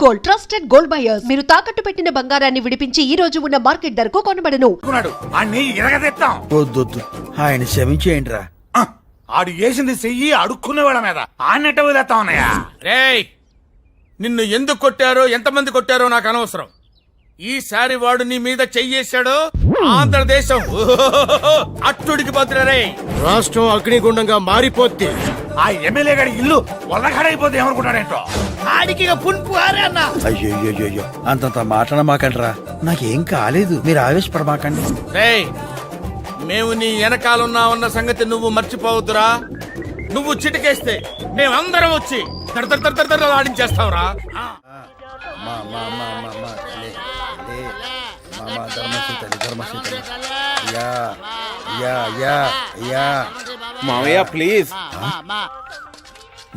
Gold, trusted gold buyers. మీరు తాకట్టు పెట్టిన బంగారాన్ని విడిపించి ఈ రోజు ఉన్న మార్కెట్ ధరకు కొనబడను. వద్దు ఆయన క్షమించేయండి రా. ఆడు వేసింది చెయ్యి అడుక్కునేవాళ్ళ మీద ఆన్నట్ట వదిలేస్తా ఉన్నాయా? రేయ్, నిన్ను ఎందుకు కొట్టారో ఎంతమంది కొట్టారో నాకు అనవసరం. ఈసారి వాడు నీ మీద చెయ్యేశాడో ఆంధ్రదేశం అట్టుడికి పోతురే. రాష్ట్రం అగ్నిగుండంగా మారిపోద్ది. ఆ ఎమ్మెల్యే గారి ఇల్లు వల్లకాడైపోతే ఏమనుకుంటాడేంటో. ఆడికి పుంపు అన్న. అయ్యో అంతంత మాట్లాడమాకండ్రా. నాకేం కాలేదు, మీరు ఆవేశపడమాకండి. రేయ్, మేము నీ వెనకాలన్నామన్న సంగతి నువ్వు మర్చిపోవద్దురా. నువ్వు చిటికేస్తే మేమందరం వచ్చి ఆడించేస్తావురా. మామయ్య ప్లీజ్.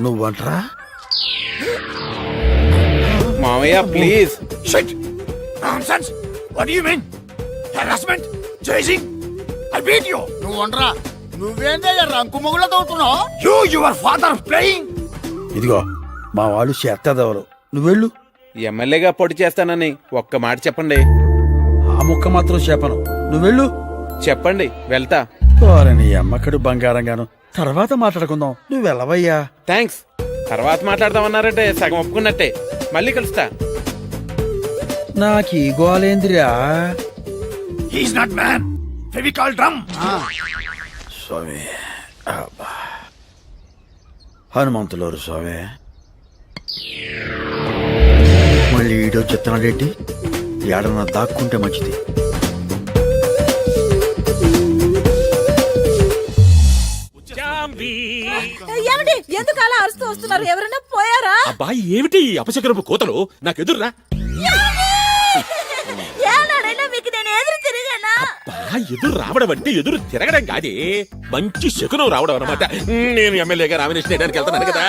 నువ్వంట్రా మామయ్య please. Shit! Nonsense! What do you mean? Harassment? Chasing? I beat you! నువ్వు వండరా. నువ్వేందే రంకు మొగుళ్ళ తోడుతున్నావు? Your father playing? ఇదిగో మా వాళ్ళు చేస్తాదెవరు, నువ్వెళ్ళు. ఎమ్మెల్యేగా పోటీ చేస్తానని ఒక్క మాట చెప్పండి. ఆ ముక్క మాత్రం చెప్పను, నువ్వెళ్ళు. చెప్పండి, వెళ్తా. నీ అమ్మకడు బంగారంగాను, తర్వాత మాట్లాడుకుందాం. నువ్వు వెళ్ళవయ్యా. థ్యాంక్స్. తర్వాత మాట్లాడదామన్నారంటే సగం ఒప్పుకున్నట్టే. మళ్ళీ కలుస్తా. నాకీ గోలేంద్రియా. He's not man. Fevicol drum. స్వామి అబ్బా. హనుమంతులోరు స్వామి. మళ్ళీ ఈడో చెత్తనాడేంటి? ఏడన్నా దాక్కుంటే మంచిది. ఏమిటి, ఎందుకు అలా అరుస్తూ వస్తున్నారు? ఎవరైనా పోయారా? అబ్బాయి ఏమిటి అపశకరపు కోతలు? నాకెదురురా. ఏనాడైనా మీకు నేను ఎదురు తిరిగానా? ఎదురు రావడం అంటే ఎదురు తిరగడం కాదే, మంచి శకునం రావడం అన్నమాట. నేను ఎమ్మెల్యేగా నామినేషన్ వేయడానికి వెళ్తున్నాను కదా.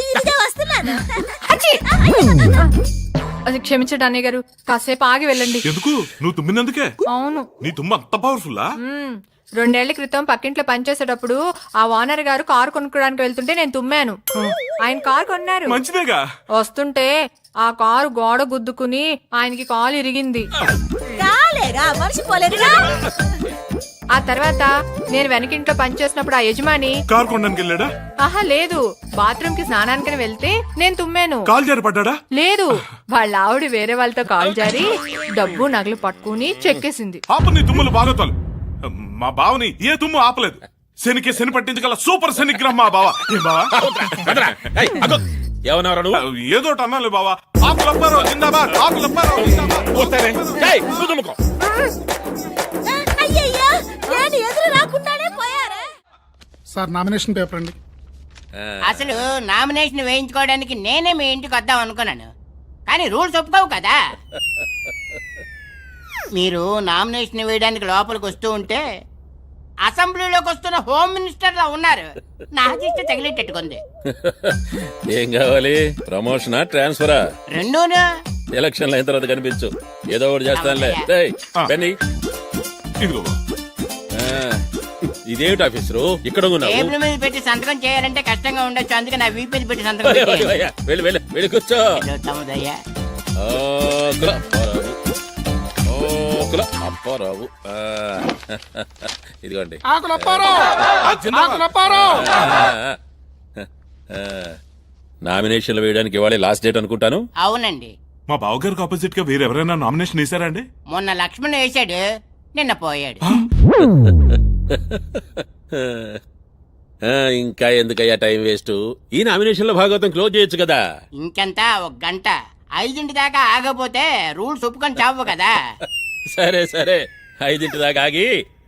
ఇదిగే వస్తున్నాను. అది క్షమించండి అన్నయ్య గారు, కాసేపు ఆగి వెళ్ళండి. ఎందుకు? నువ్వు తుమ్మినందుకే? అవును. నీ తుమ్మ అంత పవర్ఫుల్లా? 2 ఏళ్ల క్రితం పక్కింట్లో పనిచేసేటప్పుడు ఆ ఓనర్ గారు కారు కొనుక్కోడానికి వెళ్తుంటే నేను తుమ్మాను. ఆయన కారు కొన్నారు. మంచిదేగా. వస్తుంటే ఆ కారు గోడ గుద్దుకుని ఆయనకి కాలు ఇరిగింది. కాలేగా మనిషి పోలేదుగా. ఆ తర్వాత నేను వెనకింట్లో పనిచేసినప్పుడు ఆ యజమాని కారు కొనడానికి వెళ్ళాడా? ఆహా లేదు, బాత్రూమ్ కి స్నానానికి వెళ్తే నేను తుమ్మాను. కాలు జారి పడ్డా? లేదు, వాళ్ళ ఆవిడ వేరే వాళ్ళతో కాలు జారి డబ్బు నగలు పట్టుకుని చెక్కేసింది. ఆప నీ తుమ్ములు బాగోతాలు. మా బావని ఏ తుమ్ము ఆపలేదు. శనికి శని పట్టించగల సూపర్ శనిగ్రహం మా బావ. ఏం బావా? ఏమన్నారా నువ్వు? ఏదో అన్నాలే బావా. ఆకులప్పారో జిందాబాద్, ఆకులప్పారో అయ్యయ్యా, నేను ఎదురు రాకుండానే పోయారా? సార్ నామినేషన్ పేపర్ అండి. అసలు నామినేషన్ వేయించుకోవడానికి నేనే మీ ఇంటికి వద్దాం అనుకున్నాను, కానీ రూల్స్ ఒప్పుకోవు కదా. మీరు నామినేషన్ వేయడానికి లోపలికి వస్తూ ఉంటే అసెంబ్లీలోకి వస్తున్న హోమ్ మినిస్టర్ లా ఉన్నారు. నా దిష్టి తగిలేటట్టుకుంది. ఏం కావాలి? ప్రమోషనా, ట్రాన్స్ఫరా? రెండూనా? ఎలక్షన్లు అయిన తర్వాత కనిపించు, ఏదో ఒకటి చేస్తానులే. బెన్నీ, ఇదిగో ఇదేమిటి ఆఫీసరు ఇక్కడ ఉన్నావు? టేబుల్ మీద పెట్టి సంతకం చేయాలంటే కష్టంగా ఉండొచ్చు, అందుకే నా వీపు మీద పెట్టి సంతకం పెట్టాను. వెళ్ళి వెళ్ళి వెళ్ళి కూర్చో. తమ్ముదయ్యా. అప్పారావు, ఇదిగోండి. నామినేషన్లు వేయడానికి ఇవాళ లాస్ట్ డేట్ అనుకుంటాను. అవునండి. మా బావగారికి ఆపోజిట్ గా వేరెవరైనా నామినేషన్ వేసారా అండి? మొన్న లక్ష్మణ్ వేశాడు, నిన్న పోయాడు. ఇంకా ఎందుకయ్యా టైం వేస్ట్? ఈ నామినేషన్ లో భాగవతం క్లోజ్ చేయొచ్చు కదా. ఇంకెంత, 1 గంట. 5 దాకా ఆగపోతే రూల్స్ ఒప్పుకొని చావు కదా. సరే సరే, 5 దాకా ఆగి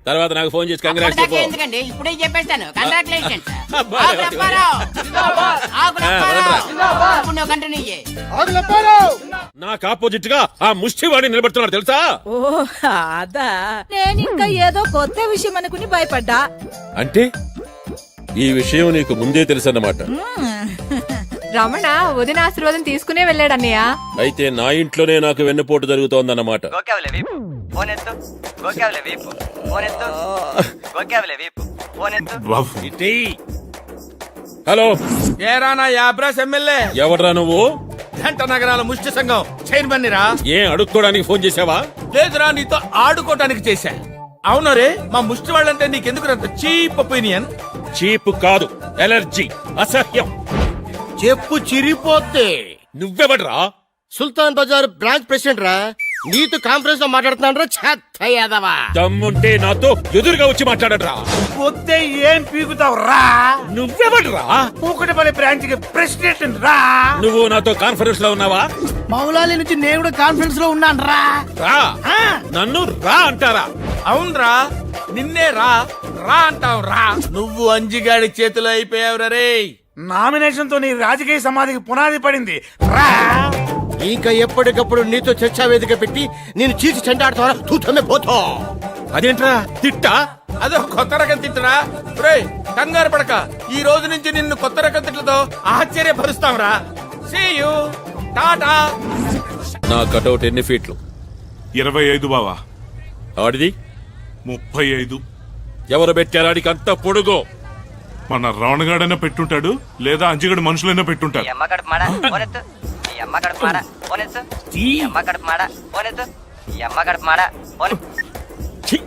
తర్వాత నాకు ఫోన్ చేసి కంగ్రాట్స్ చెప్పు. ఎందుకండి, ఇప్పుడే చెప్పేస్తాను. కంగ్రాచులేషన్స్. నాకు ఆపోజిట్ గా ఆ ముష్టివాడి నిలబడుతున్నాడు తెలుసా? ఓ అదా, నేను ఇంకా ఏదో కొత్త విషయం అనుకుని భయపడ్డా. అంటే ఈ విషయం నీకు ముందే తెలుసన్నమాట. రమణ వదిన ఆశీర్వాదం తీసుకునే వెళ్ళాడు అన్నయ్య. అయితే నా ఇంట్లోనే నాకు వెన్నుపోటు జరుగుతోందన్నమాట. హలో, ఏరా నా యాబ్రాస్ ఎమ్మెల్యే? ఎవడ్రా నువ్వు? జంట నగరాల ముష్టి సంఘం చైర్మన్ రా. ఏం అడుక్కోడానికి ఫోన్ చేసావా? లేదురా, నీతో ఆడుకోవటానికి చేశా. అవునరే, మా ముష్టి వాళ్ళంటే నీకెందుకు అంత చీప్ ఒపీనియన్? చీప్ కాదు, ఎలర్జీ, అసహ్యం. చెప్పు చిరిపోతే నువ్వెవడ్రా? సుల్తాన్ బజార్ బ్రాంచ్ ప్రెసిడెంట్ రా. నీతో కాన్ఫరెన్స్ లో మాట్లాడుతున్నాను రా. చెత్త యాదవా. దమ్ముంటే నాతో ఎదురుగా వచ్చి మాట్లాడరా. పోతే ఏం పీకుతావు రా? నువ్వెవడ్రా? పూకటపల్లి బ్రాంచ్ కి ప్రెసిడెంట్ రా. నువ్వు నాతో కాన్ఫరెన్స్ లో ఉన్నావా? మౌలాలి నుంచి నేను కూడా కాన్ఫరెన్స్ లో ఉన్నాను రా. రా. నన్ను రా అంటారా? అవునరా, నిన్నే రా రా అంటావు రా. నువ్వు అంజిగాడి చేతిలో అయిపోయావురా రే. నామినేషన్ తో నీ రాజకీయ సమాధికి పునాది పడింది రా. ఇంకా ఎప్పటికప్పుడు నీతో చర్చా వేదిక పెట్టి నేను చీల్చి చెండాడుతావా? తూతమే పోతా. అదేంట్రా తిట్టా? అదో కొత్త రకం తిట్టురా. రే, కంగారు పడక, ఈ రోజు నుంచి నిన్ను కొత్త రకం తిట్లతో ఆశ్చర్యపరుస్తాంరా. See you, tata. నా కటౌట్ ఎన్ని ఫీట్లు? 25 బావా. ఆడిది 35. ఎవరు పెట్టారు ఆడికి అంత పొడుగు? మన రావణగాడైనా పెట్టుంటాడు, లేదా అంజిగడు మనుషులైనా పెట్టుంటారు.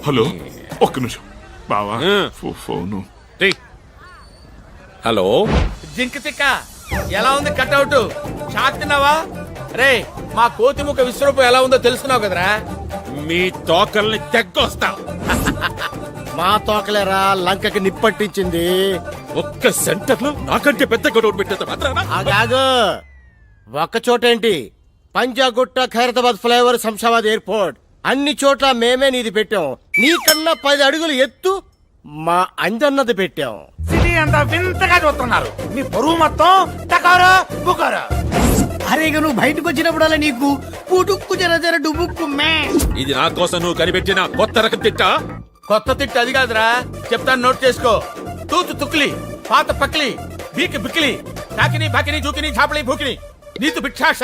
హలో, ఒక్క నిమిషం బావా. ఫోను. హలో, జింక్ తిక్క, ఎలా ఉంది కట్అవుట్? షాక్ తిన్నావా? రే, మా కోతిముఖ విశ్వరూపం ఎలా ఉందో తెలుసుకున్నావు కదరా. మీ తోకల్ని తెగ్గొస్తా. మా తోకలేరా లంకకి నిప్పట్టించింది. ఒక్క సెంటర్ లో నాకంటే పెద్ద కటౌట్ పెట్టేంత మాత్రానా? ఆగాగు. ఒక్క చోటేంటి, పంజాగుట్ట, ఖైరతాబాద్ ఫ్లైఓవర్, శంషాబాద్ ఎయిర్పోర్ట్ అన్ని చోట్ల మేమే నీది పెట్టాం. నీకన్నా 10 అడుగులు ఎత్తు మా అంజన్నది పెట్టాం. సిటీ అంతా వింతగా చూస్తున్నారు. నీ బరువు మొత్తం టకారా బుకారా. అరే, ఇక నువ్వు బయటకు వచ్చినప్పుడల్లా నీకు పుటుక్కు జర జర డుబుక్కు మే. ఇది నా కోసం నువ్వు కనిపెట్టిన కొత్త రకం తిట్టా? కొత్త తిట్టు అది కాదురా, చెప్తాను, నోట్ చేసుకో. తూతు తుక్లి, పాత పక్లి, బీకి బిక్లి, తాకిని బాకిని జూకిని చాపలి భూకిని, నీతు భిక్షాష,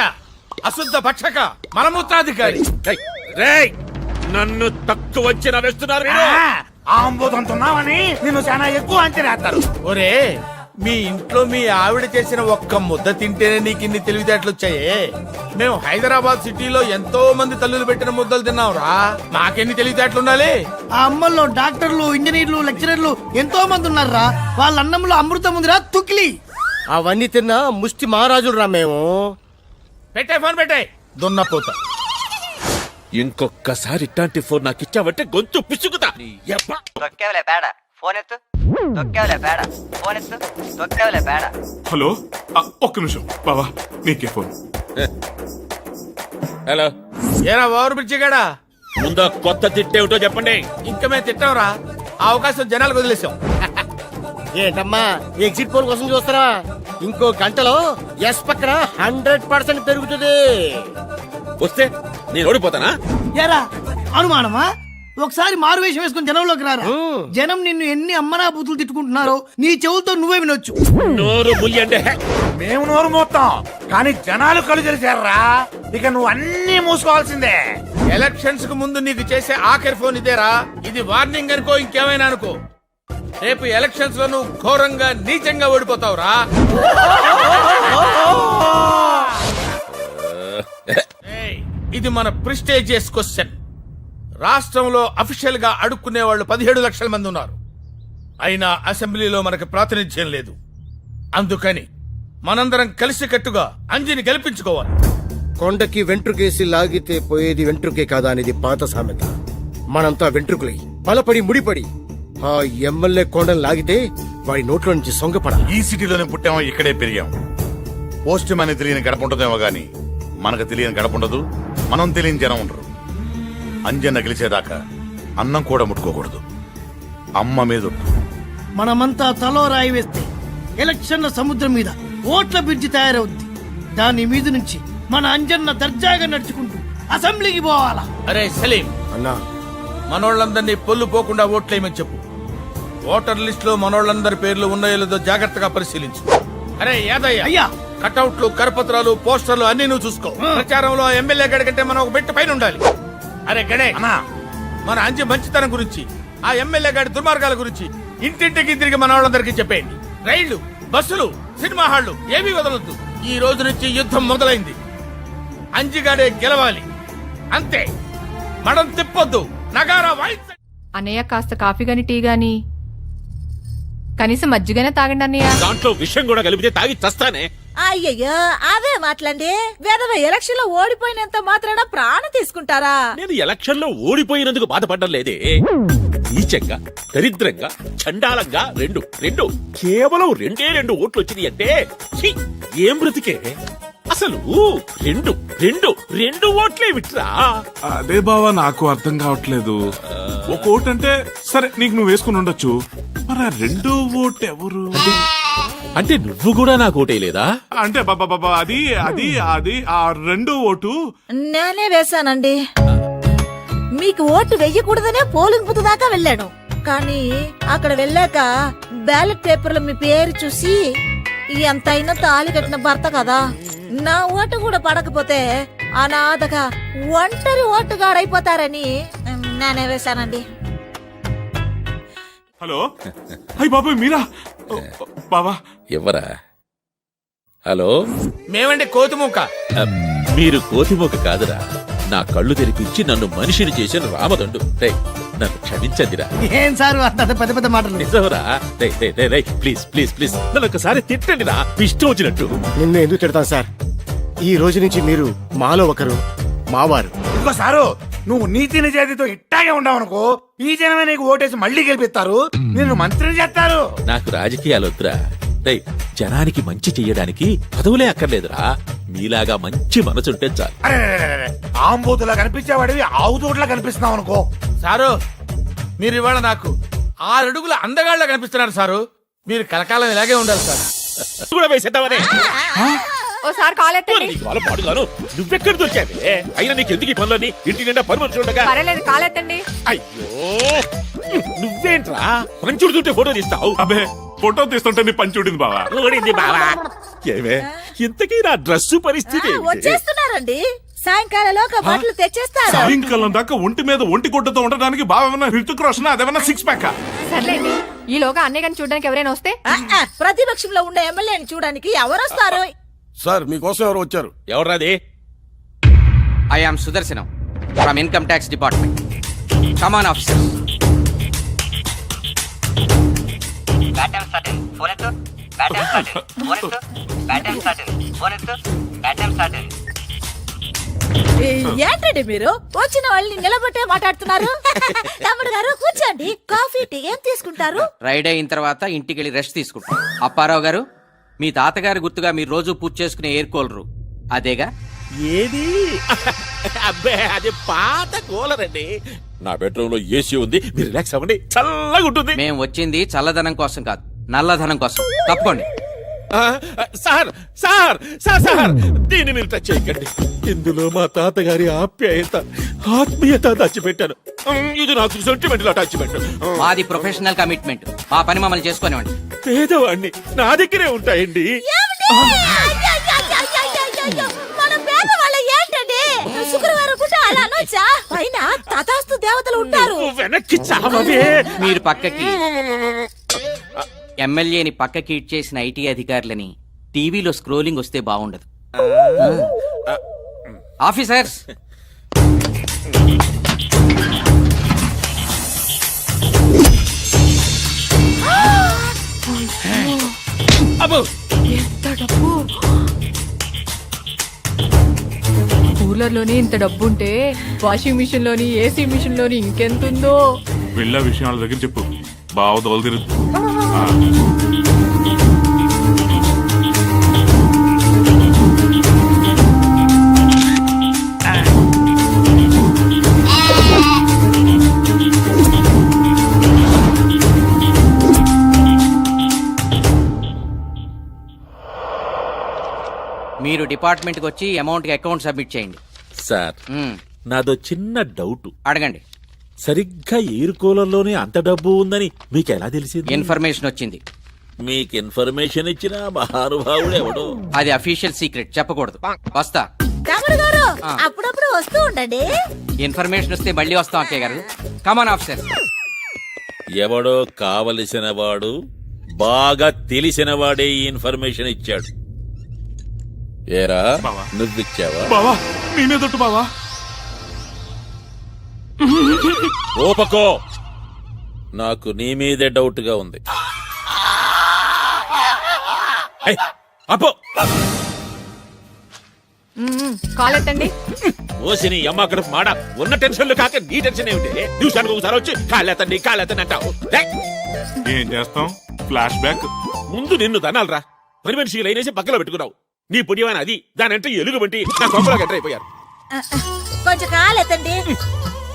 అశుద్ధ భక్షక, మలమూత్రాధికారి. రేయ్, నన్ను తక్కువ అంచనా వేస్తున్నారు మీరు. ఆంబోదంతున్నావని నిన్ను చాలా ఎక్కువ అంచనేస్తారు. ఒరే, మీ ఇంట్లో మీ ఆవిడ చేసిన ఒక్క ముద్ద తింటేనే నీకు ఇన్ని తెలివితేటలు వచ్చాయే. మేము హైదరాబాద్ సిటీలో ఎంతో మంది తల్లులు పెట్టిన ముద్దలు తిన్నాంరా. మాకెన్ని తెలివితేటలు ఉండాలి? ఆ అమ్మల్లో డాక్టర్లు, ఇంజనీర్లు, లెక్చరర్లు ఎంతో మంది ఉన్నారా. వాళ్ళ అన్నంలో అమృతం ఉందిరా తుక్లి. అవన్నీ తిన్నా ముష్టి మహారాజులు రా మేము. పెట్టే ఫోన్ పెట్టే, దున్నపోత. ఇంకొక్కసారి ఇట్లాంటి ఫోన్ నాకు ఇచ్చావంటే గొంతు పిసుకుతా. హలో, ఒక్క నిమిషం బావా, నీకే ఫోన్. హలో, ఏరా ఓవర్ బ్రిడ్జి గాడా, ముందా కొత్త తిట్టేమిటో చెప్పండి. ఇంకా మేము తిట్టాంరా. ఆ అవకాశం జనాలకు వదిలేసాం. ఏంటమ్మా ఎగ్జిట్ పోల్ కోసం చూస్తారా? ఇంకో గంటలో ఎస్ పక్కన 100% పెరుగుతుంది. వస్తే నేను ఓడిపోతానా? ఎరా అనుమానమా? ఒకసారి మారువేషం వేసుకుని జనంలోకి రారా. జనం నిన్ను ఎన్ని అమ్మనా బూతులు తిట్టుకుంటున్నారో నీ చెవులతో నువ్వే వినొచ్చు. నోరు ముయ్యండి. మేము నోరు మోస్తాం, కానీ జనాలు కళ్ళు తెరిచారా. ఇక నువ్వు అన్ని మూసుకోవాల్సిందే. ఎలక్షన్స్ కు ముందు నీకు చేసే ఆఖరి ఫోన్ ఇదేరా. ఇది వార్నింగ్ అనుకో, ఇంకేమైనా అనుకో. రేపు ఎలక్షన్స్ లో నువ్వు ఘోరంగా నీచంగా ఓడిపోతావురా. ఏయ్, ఇది మన ప్రిస్టేజియస్ క్వశ్చన్. రాష్ట్రంలో అఫీషియల్ గా అడుక్కునే వాళ్ళు 17 లక్షల మంది ఉన్నారు. అయినా అసెంబ్లీలో మనకు ప్రాతినిధ్యం లేదు. అందుకని మనందరం కలిసికట్టుగా అంజిని గెలిపించుకోవాలి. కొండకి వెంట్రుకేసి లాగితే పోయేది వెంట్రుకే కాదా అనేది పాత సామెత. మనంతా వెంట్రుకులై బలపడి ముడిపడి ఆ ఎమ్మెల్యే కొండను లాగితే వాడి నోట్లో నుంచి సొంగపడ. ఈ సిటీలోనే పుట్టామో, ఇక్కడే పెరిగాం. పోస్ట్ మ్యాన్ తెలియని గడప ఉంటుందేమో గాని మనకు తెలియని గడప ఉండదు, మనం తెలియని జనం ఉండరు. అంజన్న గెలిచేదాకా అన్నం కూడా ముట్టుకోకూడదు. అమ్మ మీద మనమంతా తలో రాయి వేస్తే ఎలక్షన్ల సముద్రం మీద ఓట్ల బ్రిడ్జి తయారవుద్ది. దాని మీద నుంచి మన అంజన్న దర్జాగా నడుచుకుంటూ అసెంబ్లీకి పోవాలా. అరే సలీం అన్నా, మనోళ్ళందరినీ పొల్లు పోకుండా ఓట్లేయమని చెప్పు. ఓటర్ లిస్ట్ లో మనోళ్ళందరి పేర్లు ఉన్నాయో లేదో జాగ్రత్తగా పరిశీలించు. అరే యాదయ్య, అయ్యా, కటౌట్లు, కరపత్రాలు, పోస్టర్లు అన్ని నువ్వు చూసుకో. ప్రచారంలో ఎమ్మెల్యే గడి కంటే మనం ఒక బెట్టు పైన ఉండాలి. అరే గడే, మన అంజి మంచితనం గురించి, ఆ ఎమ్మెల్యే గారి దుర్మార్గాల గురించి ఇంటింటికి తిరిగి మన వాళ్ళందరికీ చెప్పేయండి. రైళ్లు, బస్సులు, సినిమా హాళ్లు ఏమీ వదలొద్దు. ఈ రోజు నుంచి యుద్ధం మొదలైంది. అంజిగాడే గెలవాలి, అంతే. మడం తిప్పొద్దు, నగారా వాయించండి. అన్నయ్య కాస్త కాఫీ గాని టీ గాని కనీసం మజ్జిగనే తాగండి అన్నయ్య. దాంట్లో విషయం కూడా కలిపితే తాగి చస్తానే. అయ్యయ్యో అవే మాట్లాడి వేదవ ఎలక్షన్ లో ఓడిపోయినంత మాత్రాన ప్రాణం తీసుకుంటారా? నేను ఎలక్షన్ లో ఓడిపోయినందుకు బాధపడడం లేదే. నీచంగా, దరిద్రంగా, చండాలంగా రెండు కేవలం రెండు ఓట్లు వచ్చినాయి అంటే ఛీ, ఏం బ్రతికే అసలు. రెండు ఓట్లే విట్రా. అదే బావా నాకు అర్థం కావట్లేదు. ఒక ఓటు అంటే సరే నీకు నువ్వు వేసుకుని ఉండొచ్చు, మరి ఆ రెండో ఓటు ఎవరు? అంటే నువ్వు కూడా నాకు ఓటేయలేదా? అంటే బాబా అది అది అది ఆ రెండో ఓటు నేనే వేశానండి. మీకు ఓటు వెయ్యకూడదనే పోలింగ్ బూత్ దాకా వెళ్ళాను. కానీ అక్కడ వెళ్ళాక బ్యాలెట్ పేపర్లో మీ పేరు చూసి ఎంతైనా తాళి కట్టిన భర్త కదా, నా ఓటు కూడా పడకపోతే అనాథగా ఒంటరి ఓటుగాడైపోతారని నేనే వేశానండి. హలో అయ్యి బాబాయ్ మీరా? బాబా ఎవరా? హలో, మేమండి కోతిమూక. మీరు కోతిమోక కాదురా, నా కళ్ళు తెరిపించి నన్ను మనిషిని చేసిన రామదండు. రేయ్, నన్ను క్షమించండిరా. ఏం సార్ అంత పెద్ద పెద్ద మాటలు? నిజంరా. ప్లీజ్ ప్లీజ్ ప్లీజ్ నన్ను ఒకసారి తిట్టండి రా, ఇష్టం వచ్చినట్టు. నిన్ను ఎందుకు తిడతాను సార్? ఈ రోజు నుంచి మీరు మాలో ఒకరు, మావారు. ఇంకోసారు నువ్వు నీతి నిజాయితీతో ఇట్టాగే ఉండవనుకో, ఈ జనమే నీకు ఓటేసి మళ్ళీ గెలిపిస్తారు, నిన్ను మంత్రిని చేస్తారు. నాకు రాజకీయాలు వద్దురా. రేయ్, జనానికి మంచి చెయ్యడానికి పదవులే అక్కర్లేదురా, మీలాగా మంచి మనసుంటే చాలు. అరే ఆంబూతులా కనిపించేవాడివి ఆవుతోట్లా కనిపిస్తున్నావు అనుకో. సారు, మీరు ఇవాళ నాకు 6 అడుగుల అందగాళ్ళ కనిపిస్తున్నారు సారు. మీరు కలకాలం ఇలాగే ఉండాలి సార్. కూడా వేసేద్దామనే. ఓసారి కాలెత్తండి. నీకు వాళ్ళ పాడుగాను నువ్వెక్కడ దొరికావే? అయినా నీకు ఎందుకు ఈ పనులని? ఇంటి నిండా పని మనుషులు ఉండగా. పర్వాలేదు, కాలెత్తండి. అయ్యో, నువ్వేంట్రా పంచుడు చుట్టే ఫోటో తీస్తావు? అబే ఫోటో తీస్తుంటే నీ పంచి ఉంటుంది బావా. ఊడింది బావా. ఏమే ఇంతకీ నా డ్రెస్సు పరిస్థితి ఏమిటి? వచ్చేస్తున్నారండి, సాయంకాలంలోగా బట్టలు తెచ్చేస్తారు. సాయంకాలం దాకా ఒంటి మీద ఒంటి గుడ్డతో ఉండడానికి బావేమన్నా హృతిక్ రోషన్, అదేమన్నా సిక్స్ ప్యాక్? సర్లేండి, ఈలోగా అన్నయ్య గారిని చూడడానికి ఎవరైనా వస్తే? ప్రతిపక్షంలో ఉండే ఎమ్మెల్యేని చూడడానికి ఎవరొస్తారు? సార్ మీకోసం ఎవరు వచ్చారు? ఎవర్రాది? I am Sudarshanam from income tax department. Come on officer. ఏంటండి మీరు వచ్చిన వాళ్ళని నిలబట్టే మాట్లాడుతున్నారు? తమ్ముడు గారు కూర్చోండి, కాఫీ టీ ఏం తీసుకుంటారు? రైడ్ అయిన తర్వాత ఇంటికి వెళ్ళి రెస్ట్ తీసుకుంటాం. అప్పారావు గారు, మీ తాతగారి గుర్తుగా మీరు రోజు పూజ చేసుకునే ఎయిర్ కూలరు అదేగా? ఏది? అబ్బే అది పాత కూలర్ అండి. నా బెడ్రూమ్ లో ఏసీ ఉంది, మీరు రిలాక్స్ అవ్వండి, చల్లగా ఉంటుంది. మేము వచ్చింది చల్లదనం కోసం కాదు, నల్లధనం కోసం. తప్పుకోండి. సార్ సార్ సార్ సార్ దీన్ని మీరు టచ్ చేయకండి. ఇందులో మా తాతగారి ఆప్యాయత, ఆత్మీయత దాచిపెట్టాను. ఇది నాకు సెంటిమెంట్ అటాచ్మెంట్. మాది ప్రొఫెషనల్ కమిట్మెంట్. మా పని మమ్మల్ని చేసుకునేవాడి. పేదవాడిని, నా దగ్గరే ఉంటాయండి. మన పేదవాళ్ళ ఏంటండి? శుక్రవారం పూట అలా అనొచ్చా? పైన తథాస్తు దేవతలు ఉంటారు. వెనక్కి చావవే. మీరు పక్కకి ఎమ్మెల్యేని పక్కకి ఇచ్చేసిన ఐటీ అధికారులని టీవీలో స్క్రోలింగ్ వస్తే బాగుండదు. ఆఫీసర్స్, ఎంత డబ్బు! కూలర్లోనే ఇంత డబ్బు ఉంటే వాషింగ్ మిషన్ లోని, ఏసీ మిషన్ లోని ఇంకెంతుందో. వెళ్ళే విషయాల దగ్గర చెప్పు, బావ దోలు తిరుగు. మీరు డిపార్ట్మెంట్కి వచ్చి అమౌంట్కి అకౌంట్ సబ్మిట్ చేయండి. సార్, నాదో చిన్న డౌట్. అడగండి. సరిగ్గా ఎయిర్ కూలర్లోనే అంత డబ్బు ఉందని మీకు ఎలా తెలిసింది? ఇన్ఫర్మేషన్ వచ్చింది. మీకు ఇన్ఫర్మేషన్ ఇచ్చిన మహానుభావుడు ఎవడో. అది అఫీషియల్ సీక్రెట్, చెప్పకూడదు. వస్తా. తమ్ముడు గారు అప్పుడప్పుడు వస్తూ ఉండండి. ఇన్ఫర్మేషన్ వస్తే మళ్ళీ వస్తాం అక్కయ్య గారు. కమాన్ ఆఫీసర్. ఎవడో కావలసిన వాడు, బాగా తెలిసిన వాడే ఈ ఇన్ఫర్మేషన్ ఇచ్చాడు. ఏరా బావా. నువ్విచ్చావా? బావా నీ మీదొట్టు బావా. ఓపకో, నాకు నీ మీదే డౌట్ గా ఉంది. ఏయ్, అపో. కాల్ ఎత్తండి. ఓసి నీ అమ్మ అక్కడ మాడ. ఉన్న టెన్షన్లు కాక నీ టెన్షన్ ఏమిటి? నిమిషానికి ఒకసారి వచ్చి కాళ్ళెత్తండి అంటావు. ఏయ్, ఏం చేస్తాం, ఫ్లాష్ బ్యాక్. ముందు నిన్ను దనాలరా. పని మనిషి లైనేసి పక్కలో పెట్టుకున్నావు. నీ పుణ్యమైన అది దానంటే ఎలుగు వంటి నా కొంపలోకి ఎంటర్ అయిపోయారు. కొంచెం కాలెత్తండి.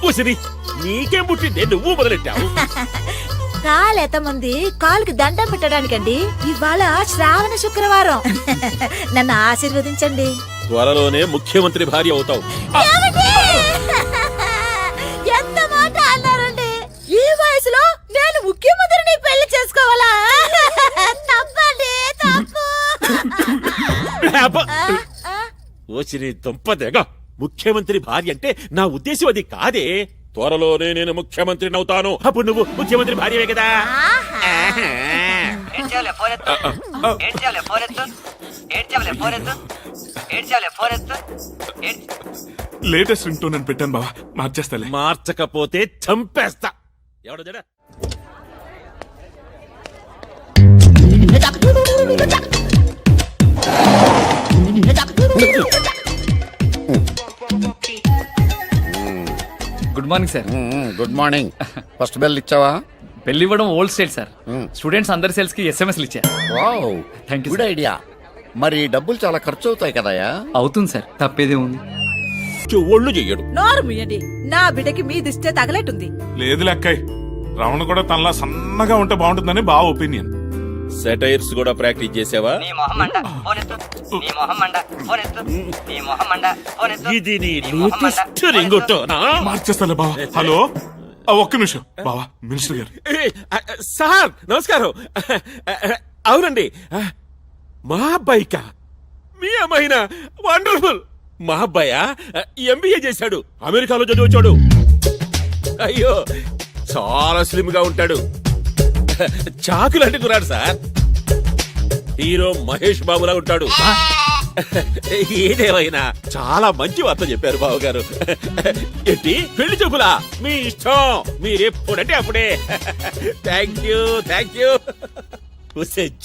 ఓసిని నీకేం పుట్టిందే నువ్వు మొదలెట్టావు. కాలెత్తమంది కాలుకి దండం పెట్టడానికండి. ఇవాళ శ్రావణ శుక్రవారం. నన్ను ఆశీర్వదించండి. త్వరలోనే ముఖ్యమంత్రి భార్య అవుతావు. ఏమండి? ఎంత మాట అన్నారండి. ఈ వయసులో నేను ముఖ్యమంత్రిని పెళ్లి చేసుకోవాలా? తప్పండి, తప్పు. ఓసిని దుంపదేగా. ముఖ్యమంత్రి భార్య అంటే నా ఉద్దేశం అది కాదే. త్వరలోనే నేను ముఖ్యమంత్రిని అవుతాను. అప్పుడు నువ్వు ముఖ్యమంత్రి భార్యవే కదా. లేటెస్ట్ రింగ్ టోన్ అని పెట్టాను బావా, మార్చేస్తాలే. మార్చకపోతే చంపేస్తా. ఎవడ జడ good morning sir. Good morning. First bell ఇచ్చావా? పెళ్లి ఇవ్వడం ఓల్డ్ స్టైల్ సార్. స్టూడెంట్స్ అందరి సేల్స్ కి ఎస్ఎంఎస్లు ఇచ్చారు. Thank you good sir. Idea. మరి డబ్బులు చాలా ఖర్చు అవుతాయి కదయా? అవుతుంది సార్, తప్పేదే ఉంది. ఒళ్ళు చెయ్యడు. నోరు ముయ్యండి. నా బిడ్డకి మీ దిష్టే తగలేటుంది. లేదు లెక్కయ్, రమణ కూడా తనలా సన్నగా ఉంటే బాగుంటుందని బావ ఒపీనియన్. సెటైర్స్ కూడా ప్రాక్టీస్ చేసావా? ఇది నీ లేటెస్ట్ రింగుటోనా? మార్చేస్తాలే బావా. హలో, ఒక్క నిమిషం బావా. మినిస్టర్ గారు. సార్ నమస్కారం. అవునండి, మా అబ్బాయికా? మీ అమ్మాయినా? వండర్ఫుల్. మా అబ్బాయా ఎంబీఏ చేశాడు, అమెరికాలో చదివచ్చాడు. అయ్యో చాలా స్లిమ్ గా ఉంటాడు. చాకులాంటి కురాడు సార్. హీరో మహేష్ బాబులా ఉంటాడు. ఏదేమైనా చాలా మంచి వార్త చెప్పారు బావగారు. ఏంటి పెళ్లి చూపులా? మీ ఇష్టం, మీరెప్పుడంటే అప్పుడే. Thank you, thank you.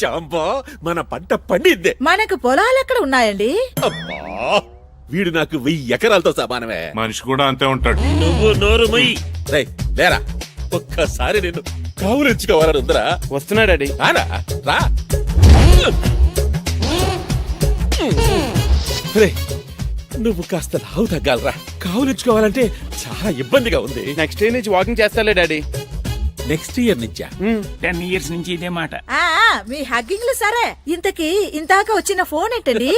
Jumbo, మన పంట పండిద్దే. మనకు పొలాలు ఎక్కడ ఉన్నాయండి? అబ్బా, వీడు నాకు 1000 ఎకరాలతో సమానమే. మనిషి కూడా అంతే ఉంటాడు. నువ్వు నోరు మొయ్యి. రేయ్, లేరా, ఒక్కసారి నేను కావులించుకోవాలని ఉందరా. వస్తున్నా డాడీ. రారా, రా. రేయ్, నువ్వు కాస్త లావు తగ్గాలరా. కావులించుకోవాలంటే చాలా ఇబ్బందిగా ఉంది. నెక్స్ట్ ఇయర్ నుంచి వాకింగ్ చేస్తాలే డాడీ. నెక్స్ట్ ఇయర్ నుంచా? 10 years నుంచి ఇదే మాట. మీ హగ్గింగ్లు సరే. ఇంతకీ ఇందాక వచ్చిన ఫోన్ ఏంటండి?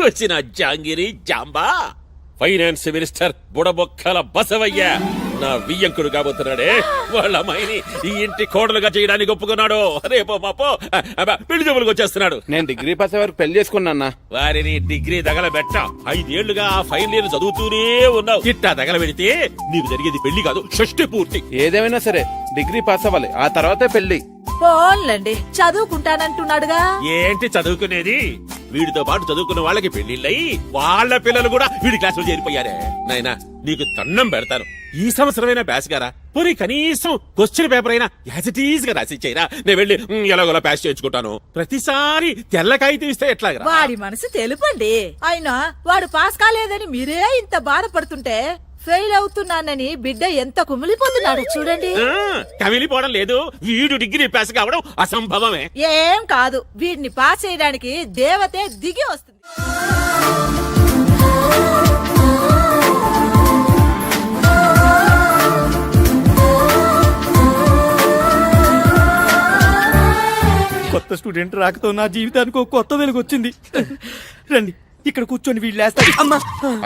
వచ్చిన జాంగిరి జాంబా ఫైనాన్స్ మినిస్టర్ బుడబొక్కల బసవయ్య నా వియ్యంకుడు కాబోతున్నాడే. వాళ్ళ అమ్మాయిని ఈ ఇంటి కోడలుగా చేయడానికి ఒప్పుకున్నాడు. రేపో మాపో పెళ్లి చూపులకు వచ్చేస్తున్నాడు. నేను డిగ్రీ పాస్ అయ్యే వరకు పెళ్లి చేసుకున్నా. వారిని డిగ్రీ తగలబెట్ట. 5 ఏళ్లుగా ఆ ఫైనల్ ఇయర్ చదువుతూనే ఉన్నావు. ఇట్టా తగలబెడితే నీకు జరిగేది పెళ్లి కాదు, షష్టి పూర్తి. ఏదేమైనా సరే డిగ్రీ పాస్ అవ్వాలి, ఆ తర్వాతే పెళ్లి. ఫోన్లండి, చదువుకుంటానంటున్నాడుగా. ఏంటి చదువుకునేది? వీడితో పాటు చదువుకున్న వాళ్ళకి పెళ్లిళ్ళయి వాళ్ళ పిల్లలు కూడా వీడి క్లాసులో చేరిపోయారే. నాయనా, నీకు దండం పెడతాను, ఈ సంవత్సరమైనా పాస్ గారా. పోనీ కనీసం క్వశ్చన్ పేపర్ అయినా యాజ్ ఇట్ ఈజ్ గా రాసిచ్చాయిరా. నేను వెళ్ళి ఎలాగోలా పాస్ చేయించుకుంటాను. ప్రతిసారి తెల్లకాయితే ఇస్తే ఎట్లాగా? వాడి మనసు తెలుపండి. అయినా వాడు పాస్ కాలేదని మీరే ఇంత బాధపడుతుంటే ఫెయిల్ అవుతున్నానని బిడ్డ ఎంత కుమిలిపోతున్నాడు చూడండి. కమిలిపోవడం లేదు, వీడు డిగ్రీ పాస్ కావడం అసంభవమే. ఏం కాదు, వీడిని పాస్ చేయడానికి దేవతే దిగి వస్తుంది. కొత్త స్టూడెంట్ రాకతో నా జీవితానికి ఒక కొత్త వెలుగు వచ్చింది. రండి, ఇక్కడ కూర్చొని వీళ్ళు వేస్తారు.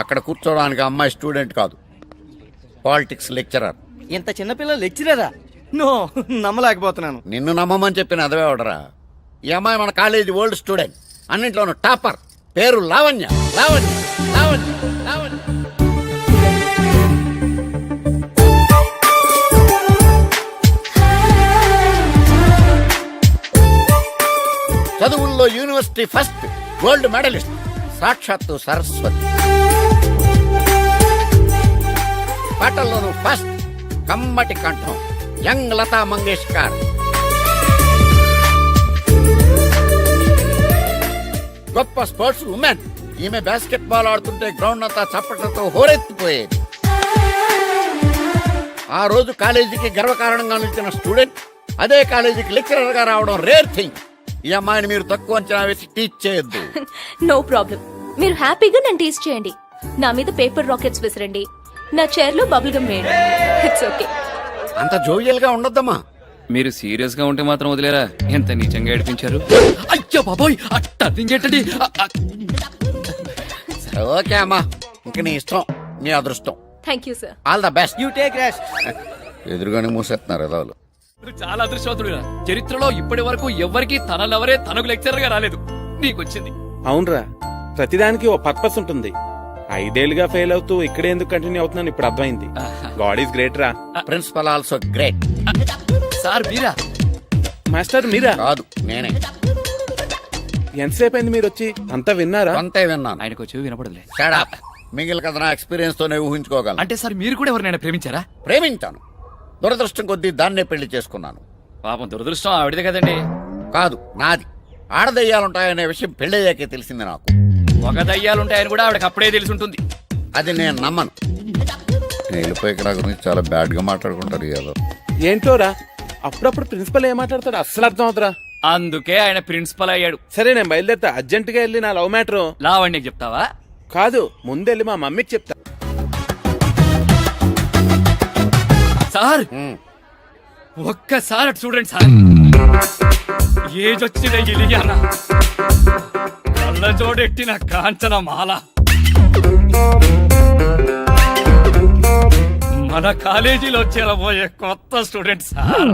అక్కడ కూర్చోడానికి అమ్మాయి స్టూడెంట్ కాదు, పాలిటిక్స్ లెక్చరర్. ఇంత చిన్నపిల్ల లెక్చరరా? నో, నమ్మలేకపోతున్నాను. నిన్ను నమ్మమని చెప్పిన అదవే ఆర్డరా. ఈ అమ్మాయి మన కాలేజీ ఓల్డ్ స్టూడెంట్, అన్నింట్లోనూ టాపర్. పేరు లావణ్య. లావణ్య, లావణ్య, లావణ్య. చదువుల్లో university chemistry first gold medalist సాక్షాత్తు సరస్వతి. పాటల్లోనూ ఫస్ట్ కమ్మటి కంఠం యంగ్ లతా మంగేష్కర్. గొప్ప స్పోర్ట్స్ ఉమెన్. ఈమె బాస్కెట్ బాల్ ఆడుతుంటే గ్రౌండ్ అంతా చప్పట్లతో హోరెత్తిపోయేది. ఆ రోజు కాలేజీకి గర్వకారణంగా నిలిచిన స్టూడెంట్ అదే కాలేజీకి లెక్చరర్ గా రావడం రేర్ థింగ్. ఈ అమ్మాయిని మీరు తక్కువ అంచనా వేసి టీచ్ చేయొద్దు. No problem. మీరు హ్యాపీగా నన్ను టీచ్ చేయండి. నా మీద పేపర్ రాకెట్స్ విసిరండి, నా చైర్ లో బబుల్ గమ్ వేయండి. It's okay. అంత జోవియల్ గా ఉండొద్దమ్మా. మీరు సీరియస్ గా ఉంటే మాత్రం వదిలేరా? ఎంత నీచంగా ఏడిపించారు. అయ్యో బాబోయ్, అట్టండి. ఓకే అమ్మా, ఇంక నీ ఇష్టం, నీ అదృష్టం. Thank you sir. All the best. You take rest. ఎదురుగానే మూసేస్తున్నారు ఎదవలు. చాలా అదృష్టవంతుడురా. చరిత్రలో ఇప్పటి వరకు ఎవరికి తనలెవరే తనకు లెక్చరర్ గా రాలేదు. నీకొచ్చింది. అవునరా, ప్రతిదానికి ఓ పర్పస్ ఉంటుంది. 5 ఏళ్లుగా ఫెయిల్ అవుతూ ఇక్కడే ఎందుకు కంటిన్యూ అవుతున్నాను ఇప్పుడు అర్థమైంది. గాడ్ ఈస్ గ్రేట్ రా. Principal also great. సార్ మీరా? మాస్టర్ మీరా? కాదు, నేనే. ఎంతసేపు అయింది మీరు వచ్చి? అంతా విన్నారా? అంతే విన్నాను. ఆయనకు వచ్చి వినపడలే. Shut up. మిగిలిన కథ నా ఎక్స్పీరియన్స్ తోనే ఊహించుకోగలను. అంటే సార్ మీరు కూడా ఎవరినైనా ప్రేమించారా? ప్రేమించాను. దురదృష్టం కొద్దీ దాన్నే పెళ్లి చేసుకున్నాను. పాపం దురదృష్టం ఆవిడదే కదండి. కాదు, నాది. ఆడదయ్యాలుంటాయనే విషయం పెళ్ళయ్యాకే తెలిసింది నాకు. ఒక దయ్యాలుంటాయని కూడా ఆవిడకి అప్పుడే తెలిసి ఉంటుంది. అది నేను నమ్మను. నేను వెళ్ళిపోయి నా గురించి చాలా బ్యాడ్ గా మాట్లాడుకుంటారు ఇవాళ. ఏంటోరా, అప్పుడప్పుడు ప్రిన్సిపల్ ఏం మాట్లాడతాడు అస్సలు అర్థం అవుతురా. అందుకే ఆయన ప్రిన్సిపల్ అయ్యాడు. సరే, నేను బయలుదేరుతా. అర్జెంట్ గా వెళ్ళి నా లవ్ మ్యాటర్ లావణ్యకి చెప్తావా? కాదు, ముందెళ్ళి మా మమ్మీకి చెప్తా. సార్ ఒక్కసారి అటు చూడండి సార్. ఏజ్ వచ్చిన ఇలియానా, కళ్ళ జోడెట్టిన కాంచన మాల, మన కాలేజీలో చేరబోయే కొత్త student sir.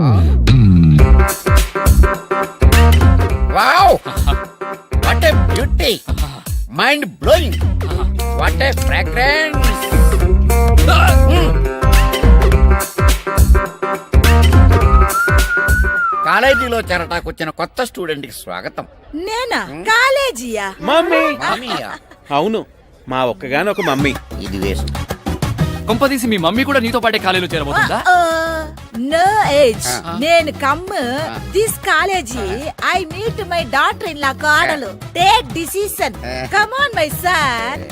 Wow, what a beauty, mind blowing, what a fragrance. కాలేజీలో చేరటాకు వచ్చిన కొత్త స్టూడెంట్ కి స్వాగతం. నేనా? కాలేజీయా? మమ్మీ. మామయ్య. అవును, మా ఒక్కగానొక మమ్మీ. ఇది వేస్ట్. కొంపదీసి మీ మమ్మీ కూడా నీతో పాటే కాలేజీలో చేరబోతుందా? No age. నేను come this college. I meet my daughter in law కోడలు. Take decision. Come on my son.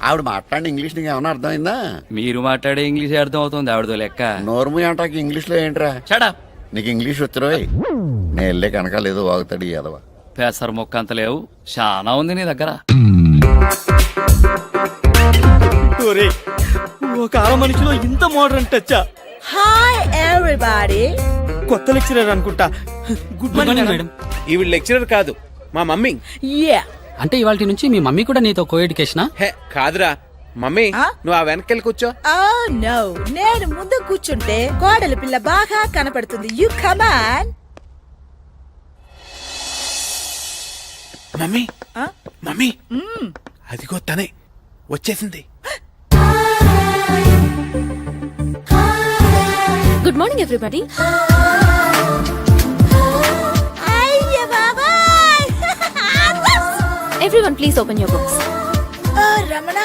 ఆవిడ మాట్లాడి ఇంగ్లీష్ నీకు ఏమన్నా అర్థమైందా? మీరు మాట్లాడే ఇంగ్లీష్ అర్థం అవుతుంది ఆవిడతో లెక్క. నోర్ము అంటాకి ఇంగ్లీష్ లో ఏంట్రా? చడా, నీకు ఇంగ్లీష్ వచ్చరోయ్? నేను వెళ్ళే కనకాలేదో వాగుతాడు ఈ ఎదవ. పెసర మొక్క అంత లేవు, చాలా ఉంది నీ దగ్గర. ఒక ఆడ మనిషిలో ఇంత మోడర్న్ టచ్చా? Hi everybody. కొత్త లెక్చరర్ అనుకుంటా. Good morning madam. ఈవిడ లెక్చరర్ కాదు, మా మమ్మీ. యా. అంటే ఇవాళ నుంచి మీ మమ్మీ కూడా నీతో కో-ఎడ్యుకేషనా? హే కాదురా మమ్మీ, నువ్వు ఆ వెనకెళ్ళి కూర్చో. నో, నేను ముందు కూర్చుంటే కోడలి పిల్ల బాగా కనపడుతుంది. You come on. Mummy, mummy, అదిగో తనే వచ్చేసింది. Good morning everybody. అయ్య బాబాయ్. Everyone please open your books. Ramana,